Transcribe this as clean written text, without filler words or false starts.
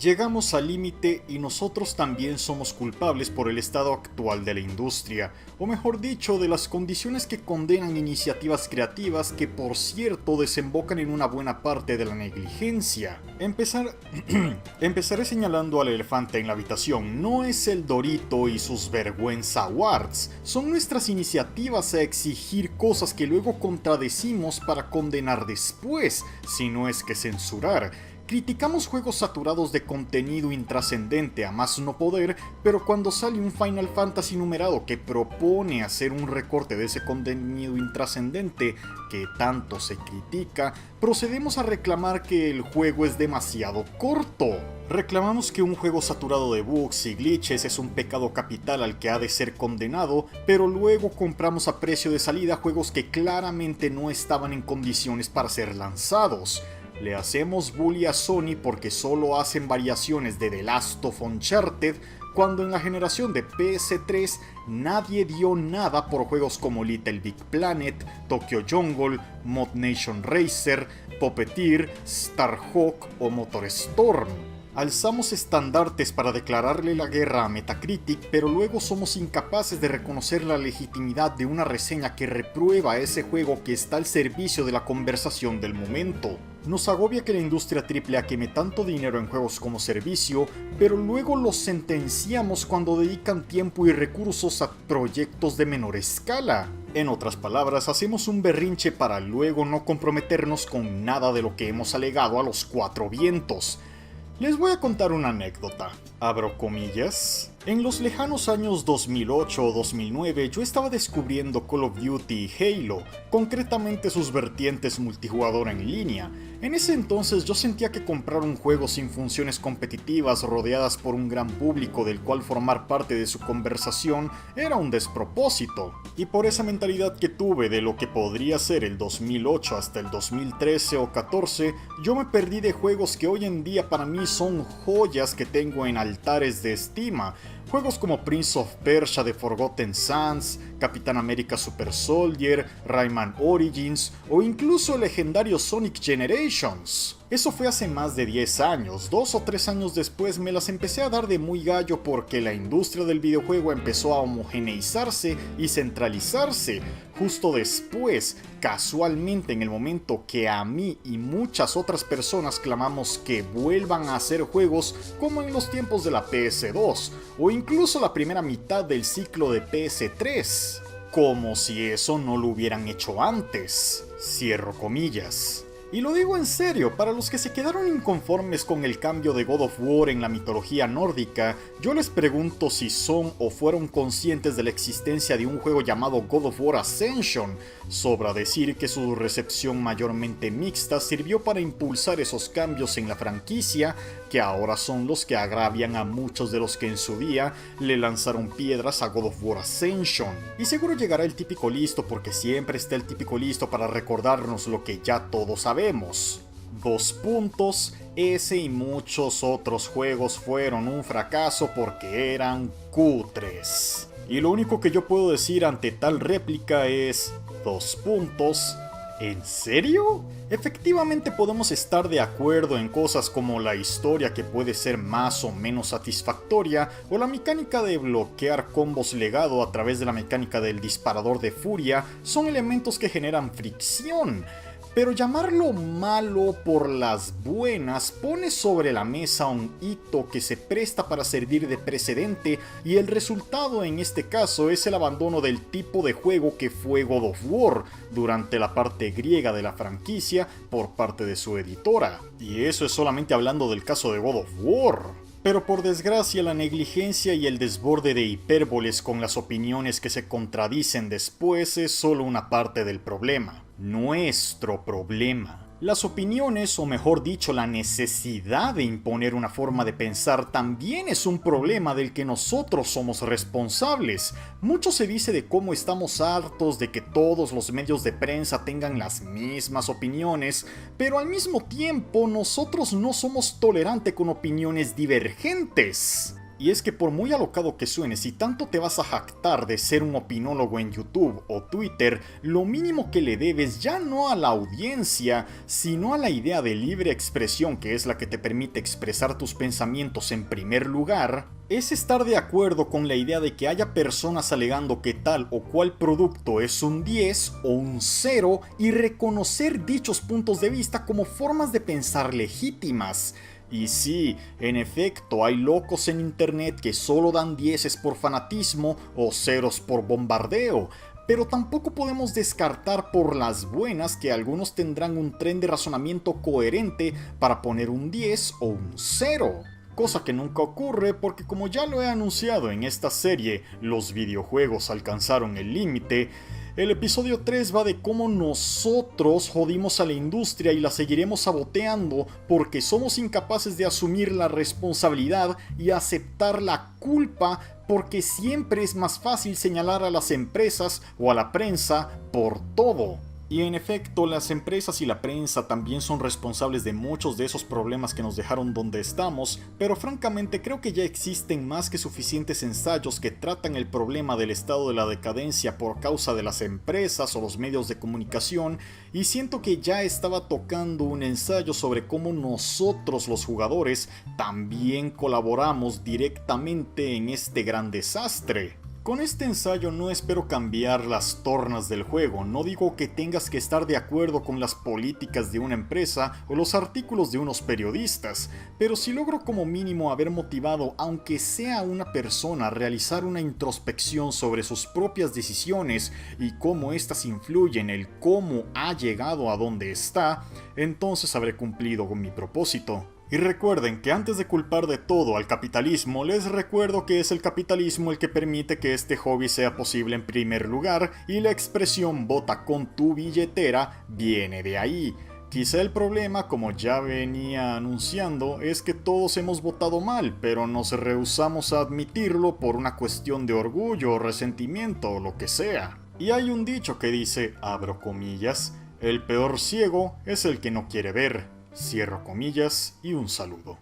Llegamos al límite y nosotros también somos culpables por el estado actual de la industria, o mejor dicho, de las condiciones que condenan iniciativas creativas que por cierto desembocan en una buena parte de la negligencia. Empezaré señalando al elefante en la habitación. No es el Dorito y sus vergüenza awards, son nuestras iniciativas a exigir cosas que luego contradecimos para condenar después, si no es que censurar. Criticamos juegos saturados de contenido intrascendente a más no poder, pero cuando sale un Final Fantasy numerado que propone hacer un recorte de ese contenido intrascendente que tanto se critica, procedemos a reclamar que el juego es demasiado corto. Reclamamos que un juego saturado de bugs y glitches es un pecado capital al que ha de ser condenado, pero luego compramos a precio de salida juegos que claramente no estaban en condiciones para ser lanzados. Le hacemos bully a Sony porque solo hacen variaciones de The Last of Uncharted, cuando en la generación de PS3 nadie dio nada por juegos como Little Big Planet, Tokyo Jungle, Mod Nation Racer, Puppeteer, Starhawk o MotorStorm. Alzamos estandartes para declararle la guerra a Metacritic, pero luego somos incapaces de reconocer la legitimidad de una reseña que reprueba ese juego que está al servicio de la conversación del momento. Nos agobia que la industria AAA queme tanto dinero en juegos como servicio, pero luego los sentenciamos cuando dedican tiempo y recursos a proyectos de menor escala. En otras palabras, hacemos un berrinche para luego no comprometernos con nada de lo que hemos alegado a los cuatro vientos. Les voy a contar una anécdota. Abro comillas. En los lejanos años 2008 o 2009 yo estaba descubriendo Call of Duty y Halo, concretamente sus vertientes multijugador en línea. En ese entonces yo sentía que comprar un juego sin funciones competitivas rodeadas por un gran público del cual formar parte de su conversación era un despropósito. Y por esa mentalidad que tuve de lo que podría ser el 2008 hasta el 2013 o 14, yo me perdí de juegos que hoy en día para mí son joyas que tengo en altares de estima. Juegos como Prince of Persia: The Forgotten Sands, Capitán América Super Soldier, Rayman Origins o incluso el legendario Sonic Generations. Eso fue hace más de 10 años, 2 o 3 años después me las empecé a dar de muy gallo porque la industria del videojuego empezó a homogeneizarse y centralizarse. Justo después, casualmente en el momento que a mí y muchas otras personas clamamos que vuelvan a hacer juegos como en los tiempos de la PS2 o incluso la primera mitad del ciclo de PS3. Como si eso no lo hubieran hecho antes. Cierro comillas. Y lo digo en serio, para los que se quedaron inconformes con el cambio de God of War en la mitología nórdica, yo les pregunto si son o fueron conscientes de la existencia de un juego llamado God of War Ascension. Sobra decir que su recepción mayormente mixta sirvió para impulsar esos cambios en la franquicia, que ahora son los que agravian a muchos de los que en su día le lanzaron piedras a God of War Ascension. Y seguro llegará el típico listo, porque siempre está el típico listo para recordarnos lo que ya todos sabemos. Ese y muchos otros juegos fueron un fracaso porque eran cutres. Y lo único que yo puedo decir ante tal réplica es... ¿En serio? Efectivamente podemos estar de acuerdo en cosas como la historia, que puede ser más o menos satisfactoria, o la mecánica de bloquear combos legado a través de la mecánica del disparador de furia, son elementos que generan fricción. Pero llamarlo malo por las buenas pone sobre la mesa un hito que se presta para servir de precedente, y el resultado en este caso es el abandono del tipo de juego que fue God of War durante la parte griega de la franquicia por parte de su editora. Y eso es solamente hablando del caso de God of War. Pero por desgracia la negligencia y el desborde de hipérboles con las opiniones que se contradicen después es solo una parte del problema. Nuestro problema. Las opiniones, o mejor dicho, la necesidad de imponer una forma de pensar, también es un problema del que nosotros somos responsables. Mucho se dice de cómo estamos hartos de que todos los medios de prensa tengan las mismas opiniones, pero al mismo tiempo nosotros no somos tolerantes con opiniones divergentes. Y es que por muy alocado que suene, si tanto te vas a jactar de ser un opinólogo en YouTube o Twitter, lo mínimo que le debes ya no a la audiencia, sino a la idea de libre expresión, que es la que te permite expresar tus pensamientos en primer lugar, es estar de acuerdo con la idea de que haya personas alegando que tal o cual producto es un 10 o un 0 y reconocer dichos puntos de vista como formas de pensar legítimas. Y sí, en efecto, hay locos en internet que solo dan 10 por fanatismo o ceros por bombardeo, pero tampoco podemos descartar por las buenas que algunos tendrán un tren de razonamiento coherente para poner un 10 o un 0. Cosa que nunca ocurre porque, como ya lo he anunciado en esta serie, los videojuegos alcanzaron el límite. El episodio 3 va de cómo nosotros jodimos a la industria y la seguiremos saboteando porque somos incapaces de asumir la responsabilidad y aceptar la culpa, porque siempre es más fácil señalar a las empresas o a la prensa por todo. Y en efecto, las empresas y la prensa también son responsables de muchos de esos problemas que nos dejaron donde estamos, pero francamente creo que ya existen más que suficientes ensayos que tratan el problema del estado de la decadencia por causa de las empresas o los medios de comunicación, y siento que ya estaba tocando un ensayo sobre cómo nosotros los jugadores también colaboramos directamente en este gran desastre. Con este ensayo no espero cambiar las tornas del juego, no digo que tengas que estar de acuerdo con las políticas de una empresa o los artículos de unos periodistas, pero si logro como mínimo haber motivado aunque sea a una persona a realizar una introspección sobre sus propias decisiones y cómo éstas influyen en el cómo ha llegado a donde está, entonces habré cumplido con mi propósito. Y recuerden que antes de culpar de todo al capitalismo, les recuerdo que es el capitalismo el que permite que este hobby sea posible en primer lugar, y la expresión "vota con tu billetera" viene de ahí. Quizá el problema, como ya venía anunciando, es que todos hemos votado mal, pero nos rehusamos a admitirlo por una cuestión de orgullo, resentimiento o lo que sea. Y hay un dicho que dice, abro comillas, "el peor ciego es el que no quiere ver". Cierro comillas y un saludo.